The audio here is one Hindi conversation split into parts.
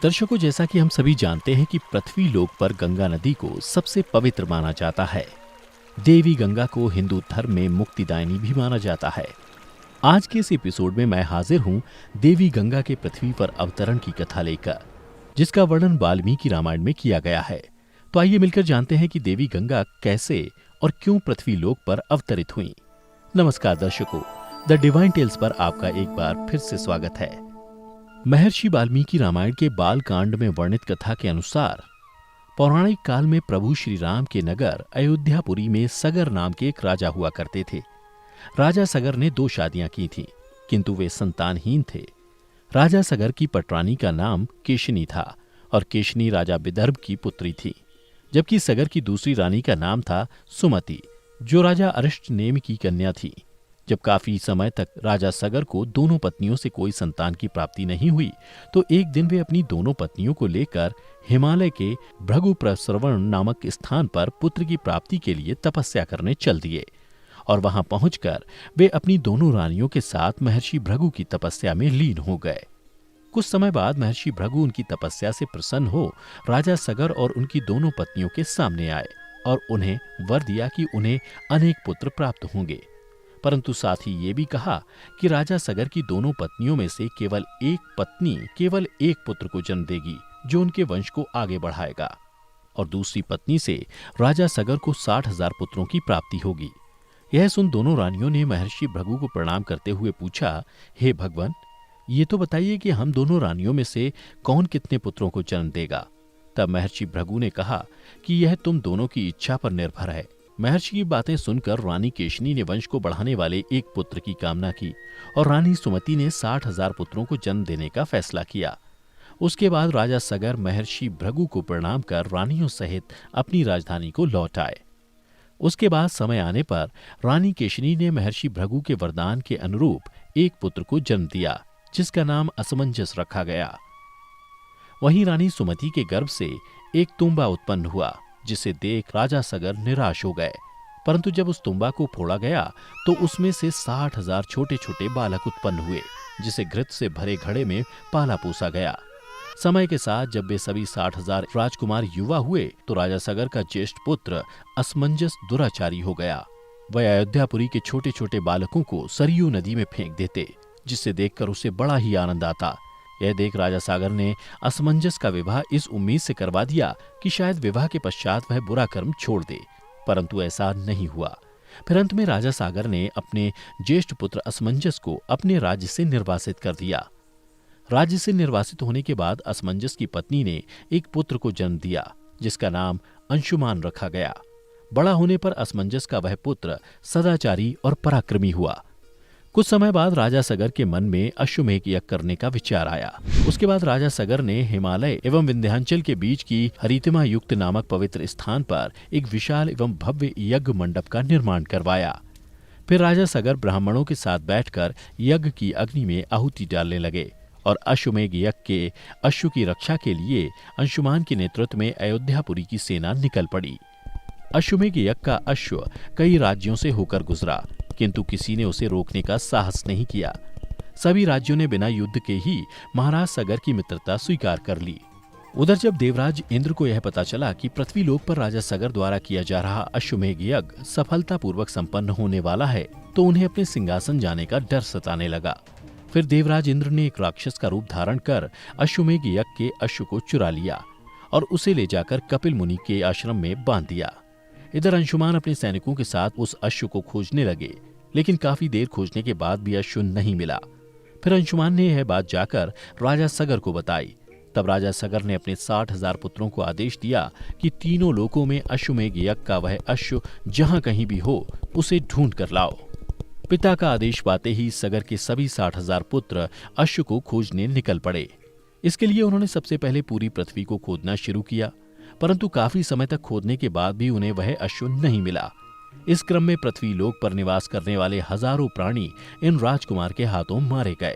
दर्शकों, जैसा कि हम सभी जानते हैं कि पृथ्वी लोक पर गंगा नदी को सबसे पवित्र माना जाता है। देवी गंगा को हिंदू धर्म में मुक्तिदायिनी भी माना जाता है। आज के इस एपिसोड में मैं हाजिर हूं देवी गंगा के पृथ्वी पर अवतरण की कथा लेकर, जिसका वर्णन वाल्मीकि रामायण में किया गया है। तो आइए मिलकर जानते हैं कि देवी गंगा कैसे और क्यों पृथ्वी लोक पर अवतरित हुई। नमस्कार दर्शकों, द डिवाइन टेल्स पर आपका एक बार फिर से स्वागत है। महर्षि वाल्मीकि रामायण के बाल कांड में वर्णित कथा के अनुसार पौराणिक काल में प्रभु श्री राम के नगर अयोध्यापुरी में सगर नाम के एक राजा हुआ करते थे। राजा सगर ने 2 शादियां की थीं, किंतु वे संतानहीन थे। राजा सगर की पटरानी का नाम केशिनी था और केशिनी राजा विदर्भ की पुत्री थी, जबकि सगर की दूसरी रानी का नाम था सुमति, जो राजा अरिष्टनेमि की कन्या थी। जब काफी समय तक राजा सगर को दोनों पत्नियों से कोई संतान की प्राप्ति नहीं हुई, तो एक दिन वे अपनी दोनों पत्नियों को लेकर हिमालय के भृगुप्रसरवण नामक स्थान पर पुत्र की प्राप्ति के लिए तपस्या करने चल दिए और वहां पहुंचकर वे अपनी दोनों रानियों के साथ महर्षि भृगु की तपस्या में लीन हो गए। कुछ समय बाद महर्षि भृगु उनकी तपस्या से प्रसन्न हो राजा सगर और उनकी दोनों पत्नियों के सामने आए और उन्हें वर दिया कि उन्हें अनेक पुत्र प्राप्त होंगे, परंतु साथ ही ये भी कहा कि राजा सगर की दोनों पत्नियों में से केवल एक पत्नी केवल एक पुत्र को जन्म देगी, जो उनके वंश को आगे बढ़ाएगा, और दूसरी पत्नी से राजा सगर को 60,000 पुत्रों की प्राप्ति होगी। यह सुन दोनों रानियों ने महर्षि भृगु को प्रणाम करते हुए पूछा, हे भगवान, ये तो बताइए कि हम दोनों रानियों में से कौन कितने पुत्रों को जन्म देगा। तब महर्षि भृगु ने कहा कि यह तुम दोनों की इच्छा पर निर्भर है। महर्षि की बातें सुनकर रानी केशिनी ने वंश को बढ़ाने वाले एक पुत्र की कामना की और रानी सुमति ने 60,000 पुत्रों को जन्म देने का फैसला किया। उसके बाद राजा सगर महर्षि भृगु को प्रणाम कर रानियों सहित अपनी राजधानी को लौट आए। उसके बाद समय आने पर रानी केशिनी ने महर्षि भृगु के वरदान के अनुरूप एक पुत्र को जन्म दिया, जिसका नाम असमंजस रखा गया। वहीं रानी सुमति के गर्भ से एक तुम्बा उत्पन्न हुआ, जिसे देख राजा सगर निराश हो गए, परंतु जब उस तुम्बा को फोड़ा गया तो उसमें से 60,000 छोटे छोटे बालक उत्पन्न हुए, जिसे घृत से भरे घड़े में पाला पोसा गया। समय के साथ जब वे सभी 60,000 राजकुमार युवा हुए तो राजा सगर का ज्येष्ठ पुत्र असमंजस दुराचारी हो गया। वह अयोध्यापुरी के छोटे छोटे बालकों को सरयू नदी में फेंक देते, जिसे देखकर उसे बड़ा ही आनंद आता। यह देख राजा सागर ने असमंजस का विवाह इस उम्मीद से करवा दिया कि शायद विवाह के पश्चात वह बुरा कर्म छोड़ दे, परंतु ऐसा नहीं हुआ। फिर अंत में राजा सागर ने अपने ज्येष्ठ पुत्र असमंजस को अपने राज्य से निर्वासित कर दिया। राज्य से निर्वासित होने के बाद असमंजस की पत्नी ने एक पुत्र को जन्म दिया, जिसका नाम अंशुमान रखा गया। बड़ा होने पर असमंजस का वह पुत्र सदाचारी और पराक्रमी हुआ। कुछ समय बाद राजा सगर के मन में अश्वमेध यज्ञ करने का विचार आया। उसके बाद राजा सगर ने हिमालय एवं विंध्याचल के बीच की हरितिमा युक्त नामक पवित्र स्थान पर एक विशाल एवं भव्य यज्ञ मंडप का निर्माण करवाया। फिर राजा सगर ब्राह्मणों के साथ बैठकर यज्ञ की अग्नि में आहुति डालने लगे और अश्वमेध यज्ञ के अश्व की रक्षा के लिए अंशुमान के नेतृत्व में अयोध्यापुरी की सेना निकल पड़ी। अश्वमेध यज्ञ का अश्व कई राज्यों से होकर गुजरा, किंतु किसी ने उसे रोकने का साहस नहीं किया। सभी राज्यों ने बिना युद्ध के ही महाराज सगर की मित्रता स्वीकार कर ली। उधर जब देवराज इंद्र को यह पता चला कि पृथ्वी लोक पर राजा सगर द्वारा किया जा रहा अश्वमेध यज्ञ सफलतापूर्वक संपन्न होने वाला है, तो उन्हें अपने सिंहासन जाने का डर सताने लगा। फिर देवराज इंद्र ने एक राक्षस का रूप धारण कर अश्वमेध यज्ञ के अश्व को चुरा लिया और उसे ले जाकर कपिल मुनि के आश्रम में बांध दिया। इधर अंशुमान अपने सैनिकों के साथ उस अश्व को खोजने लगे, लेकिन काफी देर खोजने के बाद भी अश्व नहीं मिला। फिर अंशुमान ने यह बात जाकर राजा सगर को बताई। तब राजा सगर ने अपने 60,000 पुत्रों को आदेश दिया कि तीनों लोकों में अश्वमेध यज्ञ का वह अश्व जहां कहीं भी हो, उसे ढूंढ कर लाओ। पिता का आदेश पाते ही सगर के सभी 60,000 पुत्र अश्व को खोजने निकल पड़े। इसके लिए उन्होंने सबसे पहले पूरी पृथ्वी को खोदना शुरू किया, परंतु काफी समय तक खोदने के बाद भी उन्हें वह अश्व नहीं मिला। इस क्रम में पृथ्वी लोक पर निवास करने वाले हजारों प्राणी इन राजकुमार के हाथों मारे गए।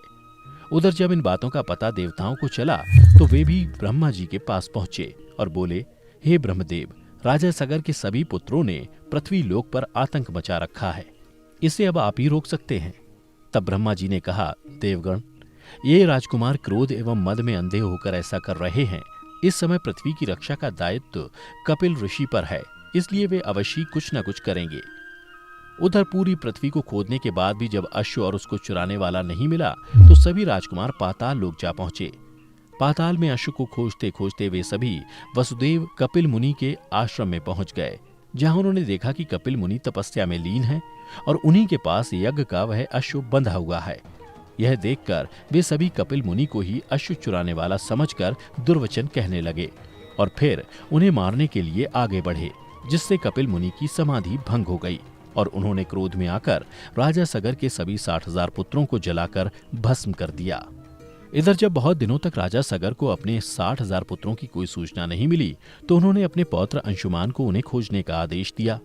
उधर जब इन बातों का पता देवताओं को चला तो वे भी ब्रह्मा जी के पास पहुंचे और बोले, हे ब्रह्मदेव, राजा सगर के सभी पुत्रों ने पृथ्वी लोक पर आतंक मचा रखा है, इसे अब आप ही रोक सकते हैं। तब ब्रह्मा जी ने कहा, देवगण, ये राजकुमार क्रोध एवं मद में अंधे होकर ऐसा कर रहे हैं। इस समय पृथ्वी की रक्षा का दायित्व कपिल ऋषि पर है, इसलिए वे अवश्य कुछ न कुछ करेंगे। उधर पूरी पृथ्वी को खोदने के बाद भी जब अश्व और उसको चुराने वाला नहीं मिला तो सभी राजकुमार पाताल लोक जा पहुंचे। पाताल में अश्व को खोजते खोजते वे सभी वसुदेव कपिल मुनि के आश्रम में पहुंच गए, जहां उन्होंने देखा कि कपिल मुनि तपस्या में लीन है और उन्हीं के पास यज्ञ का वह अश्व बंधा हुआ है। यह देखकर वे सभी कपिल मुनि को ही अश्व चुराने वाला समझकर दुर्वचन कहने लगे और फिर उन्हें मारने के लिए आगे बढ़े, जिससे कपिल मुनि की समाधि भंग हो गई और उन्होंने क्रोध में आकर राजा सगर के सभी 60,000 पुत्रों को जलाकर भस्म कर दिया। इधर जब बहुत दिनों तक राजा सगर को अपने 60,000 पुत्रों की कोई सूचना नहीं मिली तो उन्होंने अपने पौत्र अंशुमान को उन्हें खोजने का आदेश दिया।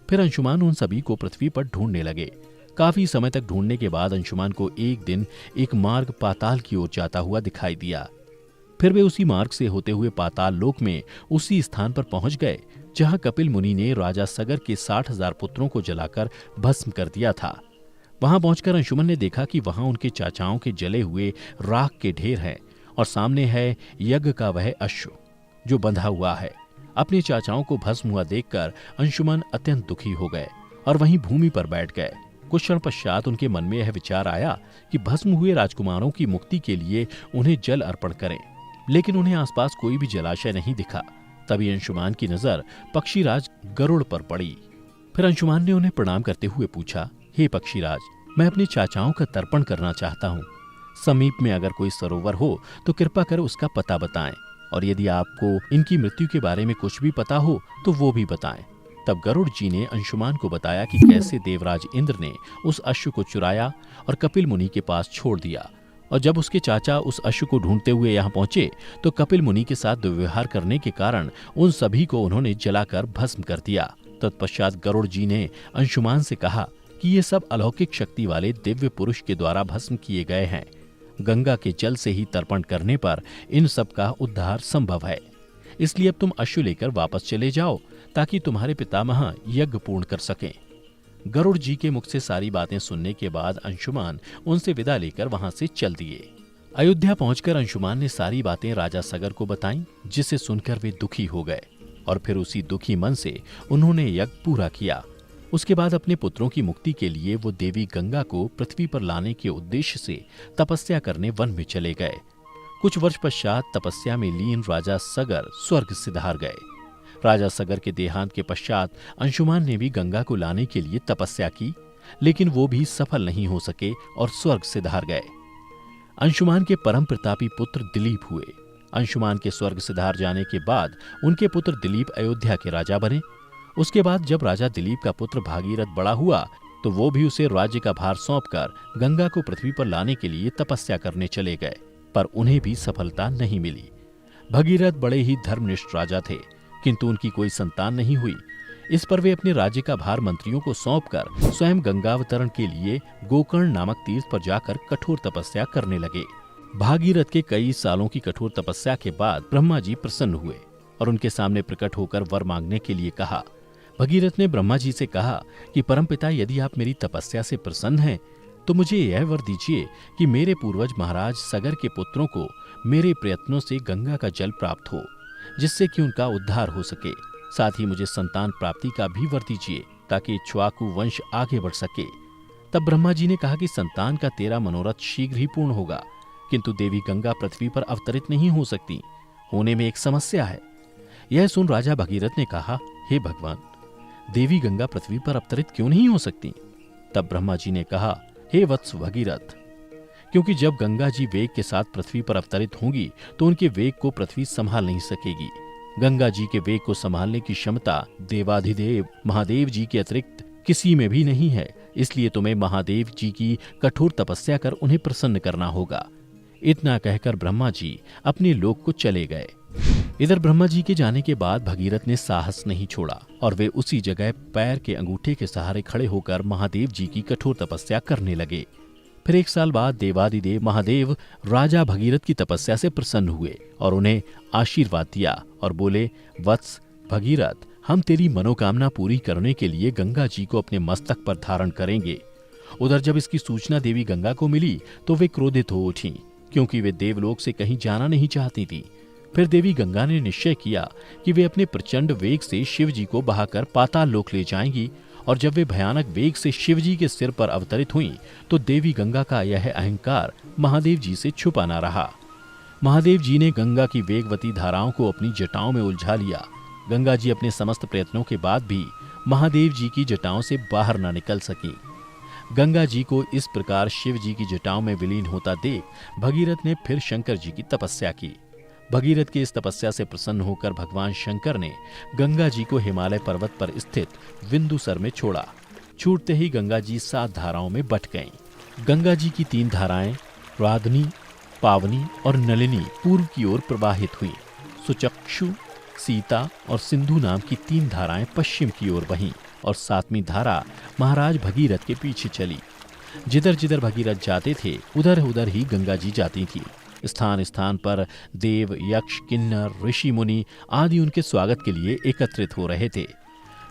फिर अंशुमान उन सभी को पृथ्वी पर ढूंढने लगे। काफी समय तक ढूंढने के बाद अंशुमान को एक दिन एक मार्ग पाताल की ओर जाता हुआ दिखाई दिया। फिर वे उसी मार्ग से होते हुए पाताल लोक में उसी स्थान पर पहुंच गए जहां कपिल मुनि ने राजा सगर के 60,000 पुत्रों को जलाकर भस्म कर दिया था। वहां पहुंचकर अंशुमन ने देखा कि वहां उनके चाचाओं के जले हुए राख के ढेर हैं और सामने है यज्ञ का वह अश्व जो बंधा हुआ है। अपने चाचाओं को भस्म हुआ देखकर अंशुमन अत्यंत दुखी हो गए और वहीं भूमि पर बैठ गए। कुछ क्षण पश्चात उनके मन में यह विचार आया कि भस्म हुए राजकुमारों की मुक्ति के लिए उन्हें जल अर्पण करें, लेकिन उन्हें आसपास कोई भी जलाशय नहीं दिखा। तभी अंशुमान की नजर पक्षीराज गरुड़ पर पड़ी। फिर अंशुमान ने उन्हें प्रणाम करते हुए पूछा, हे पक्षीराज, मैं अपने चाचाओं का तर्पण करना चाहता हूँ। समीप में अगर कोई सरोवर हो तो कृपा कर उसका पता बताएं, और यदि आपको इनकी मृत्यु के बारे में कुछ भी पता हो तो वो भी बताएं। तब गरुड़ जी ने अंशुमान को बताया कि कैसे देवराज इंद्र ने उस अश्व को चुराया और कपिल मुनि के पास छोड़ दिया, और जब उसके चाचा उस अश्व को ढूंढते हुए यहाँ पहुंचे तो कपिल मुनि के साथ दुर्व्यवहार करने के कारण उन सभी को उन्होंने जलाकर भस्म कर दिया। तत्पश्चात गरुड़ जी ने अंशुमान से कहा कि ये सब अलौकिक शक्ति वाले दिव्य पुरुष के द्वारा भस्म किए गए हैं। गंगा के जल से ही तर्पण करने पर इन सब का उद्धार संभव है, इसलिए अब तुम अश्व लेकर वापस चले जाओ ताकि तुम्हारे पितामह यज्ञ पूर्ण कर सकें। गरुड़ जी के मुख से सारी बातें सुनने के बाद अंशुमान उनसे विदा लेकर वहां से चल दिए। अयोध्या पहुंचकर अंशुमान ने सारी बातें राजा सगर को बताईं, जिसे सुनकर वे दुखी हो गए और फिर उसी दुखी मन से उन्होंने यज्ञ पूरा किया। उसके बाद अपने पुत्रों की मुक्ति के लिए वो देवी गंगा को पृथ्वी पर लाने के उद्देश्य से तपस्या करने वन में चले गए। कुछ वर्ष पश्चात तपस्या में लीन राजा सगर स्वर्ग सिधार गए। राजा सगर के देहांत के पश्चात अंशुमान ने भी गंगा को लाने के लिए तपस्या की, लेकिन वो भी सफल नहीं हो सके और स्वर्ग सिधार गए। अंशुमान के परम प्रतापी पुत्र दिलीप हुए। अंशुमान के स्वर्ग सिधार जाने के बाद उनके पुत्र दिलीप अयोध्या के राजा बने। उसके बाद जब राजा दिलीप का पुत्र भागीरथ बड़ा हुआ तो वो भी उसे राज्य का भार सौंपकर गंगा को पृथ्वी पर लाने के लिए तपस्या करने चले गए, पर उन्हें भी सफलता नहीं मिली। भगीरथ बड़े ही धर्मनिष्ठ राजा थे, किंतु उनकी कोई संतान नहीं हुई। इस पर वे अपने राज्य का भार मंत्रियों को सौंपकर स्वयं गंगावतरण के लिए गोकर्ण नामक तीर्थ पर जाकर कठोर तपस्या करने लगे। भागीरथ के कई सालों की कठोर तपस्या के बाद ब्रह्मा जी प्रसन्न हुए और उनके सामने प्रकट होकर वर मांगने के लिए कहा। भगीरथ ने ब्रह्मा जी से कहा कि परमपिता, यदि आप मेरी तपस्या से प्रसन्न हैं तो मुझे यह वर दीजिए कि मेरे पूर्वज महाराज सगर के पुत्रों को मेरे प्रयत्नों से गंगा का जल प्राप्त हो, जिससे कि उनका उद्धार हो सके। साथ ही मुझे संतान प्राप्ति का भी वर दीजिए ताकि इक्ष्वाकु वंश आगे बढ़ सके। तब ब्रह्मा जी ने कहा कि संतान का तेरा मनोरथ शीघ्र ही पूर्ण होगा, किंतु देवी गंगा पृथ्वी पर अवतरित नहीं हो सकती, होने में एक समस्या है। यह सुन राजा भगीरथ ने कहा, हे भगवान, देवी गंगा पृथ्वी पर अवतरित क्यों नहीं हो सकती? तब ब्रह्मा जी ने कहा, हे वत्स भगीरथ, क्योंकि जब गंगा जी वेग के साथ पृथ्वी पर अवतरित होंगी तो उनके वेग को पृथ्वी संभाल नहीं सकेगी। गंगा जी के वेग को संभालने की क्षमता देवाधिदेव महादेव जी के अतिरिक्त किसी में भी नहीं है, इसलिए तुम्हें महादेव जी की कठोर तपस्या कर उन्हें प्रसन्न करना होगा। इतना कहकर ब्रह्मा जी अपने लोक को चले गए। इधर ब्रह्मा जी के जाने के बाद भगीरथ ने साहस नहीं छोड़ा और वे उसी जगह पैर के अंगूठे के सहारे खड़े होकर महादेव जी की कठोर तपस्या करने लगे। फिर 1 साल बाद देवादिदेव महादेव राजा भगीरथ की तपस्या से प्रसन्न हुए और उन्हें आशीर्वाद दिया और बोले, वत्स भगीरथ, हम तेरी मनोकामना पूरी करने के लिए गंगा जी को अपने मस्तक पर धारण करेंगे उधर जब इसकी सूचना देवी गंगा को मिली तो वे क्रोधित हो उठी, क्योंकि वे देवलोक से कहीं जाना नहीं चाहती थी। फिर देवी गंगा ने निश्चय किया कि वे अपने प्रचंड वेग से शिव जी को बहाकर पाताल लोक ले जाएंगी, और जब वे भयानक वेग से शिव जी के सिर पर अवतरित हुईं, तो देवी गंगा का यह अहंकार महादेव जी से छुपा न रहा। महादेव जी ने गंगा की वेगवती धाराओं को अपनी जटाओं में उलझा लिया। गंगा जी अपने समस्त प्रयत्नों के बाद भी महादेव जी की जटाओं से बाहर न निकल सकी। गंगा जी को इस प्रकार शिव जी की जटाओं में विलीन होता देख भगीरथ ने फिर शंकर जी की तपस्या की। भगीरथ की इस तपस्या से प्रसन्न होकर भगवान शंकर ने गंगा जी को हिमालय पर्वत पर स्थित विंदुसर में छोड़ा। छूटते ही गंगा जी 7 धाराओं में बट गईं। गंगा जी की 3 धाराएं राधनी, पावनी और नलिनी पूर्व की ओर प्रवाहित हुईं। सुचक्षु, सीता और सिंधु नाम की 3 धाराएं पश्चिम की ओर बहीं, और 7वीं धारा महाराज भगीरथ के पीछे चली। जिधर जिधर भगीरथ जाते थे उधर उधर ही गंगा जी जाती थी। स्थान स्थान पर देव, यक्ष, किन्नर, ऋषि, मुनि आदि उनके स्वागत के लिए एकत्रित हो रहे थे।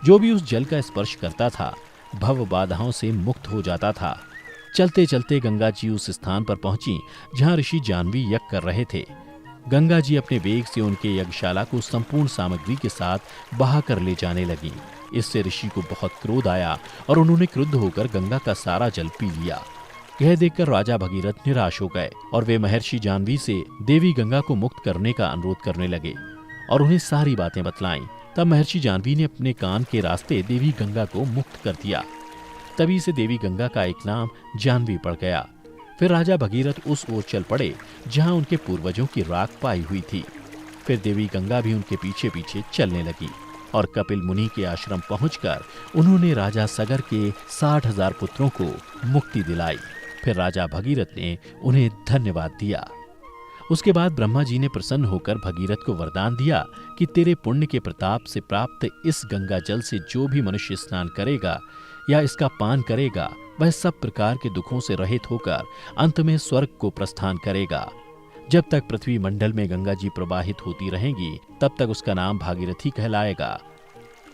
जो भी उस जल का स्पर्श करता था भव बाधाओं से मुक्त हो जाता था। चलते चलते गंगा जी उस स्थान पर पहुंची जहां ऋषि जाह्नवी यज्ञ कर रहे थे। गंगा जी अपने वेग से उनके यज्ञशाला को संपूर्ण सामग्री के साथ बहा कर ले जाने लगी। इससे ऋषि को बहुत क्रोध आया और उन्होंने क्रुद्ध होकर गंगा का सारा जल पी लिया। यह देखकर राजा भगीरथ निराश हो गए और वे महर्षि जाह्नवी से देवी गंगा को मुक्त करने का अनुरोध करने लगे और उन्हें सारी बातें बतलाईं। तब महर्षि जाह्नवी ने अपने कान के रास्ते देवी गंगा को मुक्त कर दिया। तभी से देवी गंगा का एक नाम जाह्नवी पड़ गया। फिर राजा भगीरथ उस ओर चल पड़े जहां उनके पूर्वजों की राख पाई हुई थी। फिर देवी गंगा भी उनके पीछे पीछे चलने लगी और कपिल मुनि के आश्रम पहुंचकर उन्होंने राजा सगर के 60,000 पुत्रों को मुक्ति दिलाई। फिर राजा भगीरथ ने उन्हें धन्यवाद दिया। उसके बाद ब्रह्मा जी ने प्रसन्न होकर भगीरथ को वरदान दिया कि तेरे पुण्य के प्रताप से प्राप्त इस गंगा जल से जो भी मनुष्य स्नान करेगा या इसका पान करेगा वह सब प्रकार के दुखों से रहित होकर अंत में स्वर्ग को प्रस्थान करेगा। जब तक पृथ्वी मंडल में गंगा जी प्रवाहित होती रहेंगी तब तक उसका नाम भागीरथी कहलाएगा।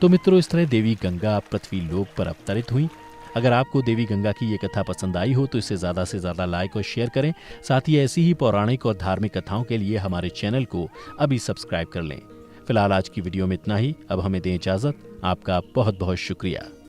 तो मित्रों, इस तरह देवी गंगा पृथ्वी लोक पर अवतरित हुई। अगर आपको देवी गंगा की ये कथा पसंद आई हो तो इसे ज़्यादा से ज़्यादा लाइक और शेयर करें। साथ ही ऐसी ही पौराणिक और धार्मिक कथाओं के लिए हमारे चैनल को अभी सब्सक्राइब कर लें। फिलहाल आज की वीडियो में इतना ही। अब हमें दें इजाज़त। आपका बहुत बहुत शुक्रिया।